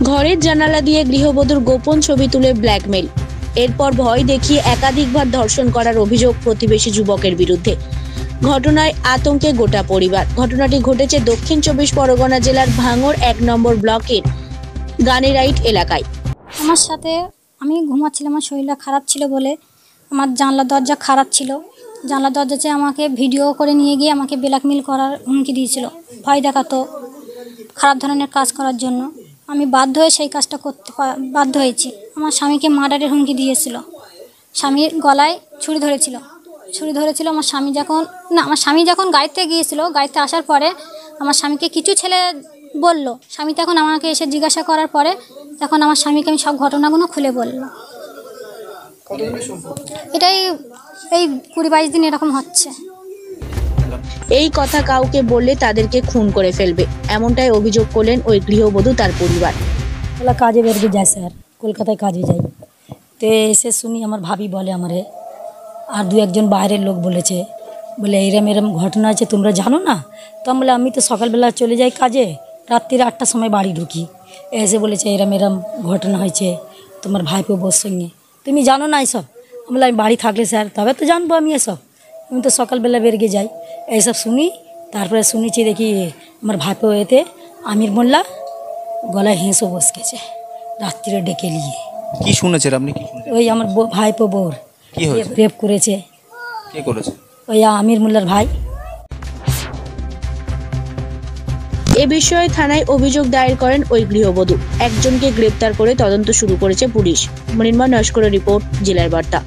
ঘরের জানালা দিয়ে গৃহবধূর গোপন ছবি তুলে ব্ল্যাকমেল, এরপর ভয় দেখিয়ে একাধিকবার ধর্ষণ করার অভিযোগ প্রতিবেশী যুবকের বিরুদ্ধে। ঘটনায় আতঙ্কে গোটা পরিবার। ঘটনাটি ঘটেছে দক্ষিণ 24 পরগনা জেলার ভাঙড় 1 নম্বর ব্লকের গানেরাইট এলাকায়। আমার সাথে আমি ঘুমাচ্ছিলাম, আমার শরীরটা খারাপ ছিল বলে আমার জানলা দরজা খারাপ ছিল। জানলা দরজাতে আমাকে ভিডিও করে নিয়ে গিয়ে আমাকে ব্ল্যাকমেল করার হুমকি দিয়েছিল, ভয় দেখাতো খারাপ ধরনের কাজ করার জন্য। আমি বাধ্য হয়ে সেই কাজটা করতে বাধ্য হয়েছি। আমার স্বামীকে মার্ডারের হুমকি দিয়েছিল, স্বামীর গলায় ছুরি ধরেছিল। আমার স্বামী যখন গাড়িতে গিয়েছিল, গাড়িতে আসার পরে আমার স্বামীকে কিছু ছেলে বলল। স্বামী তখন আমাকে এসে জিজ্ঞাসা করার পরে তখন আমার স্বামীকে আমি সব ঘটনাগুলো খুলে বললাম। এটাই এই 20-22 দিন এরকম হচ্ছে। এই কথা কাউকে বললে তাদেরকে খুন করে ফেলবে, এমনটাই অভিযোগ করলেন ওই গৃহবধূ তার পরিবার। কাজে বেরিয়ে যায় স্যার, কলকাতায় কাজে যাই, তো এসে শুনি আমার ভাবি বলে আমারে আর 2-1 বাইরের লোক বলেছে, বলে এরম ঘটনা আছে, তোমরা জানো না? তো আমি বলে আমি তো সকালবেলা চলে যাই কাজে, রাত্রির 8টার সময় বাড়ি ঢুকি। এসে বলেছে এরম ঘটনা হয়েছে তোমার ভাইপো বোর সঙ্গে, তুমি জানো না এসব? আমি বলে আমি বাড়ি থাকলে স্যার তবে তো জানবো আমি এসব, আমি তো সকালবেলা বেরিয়ে যাই। এইসব শুনি, তারপরে শুনেছি দেখি আমার ভাইপো এতে আমির মোল্লা গলায় হেঁসো বস গেছে, রাত্রিরে ডেকে নিয়ে। কি শুনেছেন আপনি? কি ওই আমার ভাইপো বোর কি হয়েছে? রেপ করেছে। কে করেছে? ওই আমির মোল্লার ভাই। এ বিষয়ে থানায় অভিযোগ দায়ের করেন ওই গৃহবধূ। একজনকে গ্রেপ্তার করে তদন্ত শুরু করেছে পুলিশ। মনির্ময় নস্করের রিপোর্ট, জেলার বার্তা।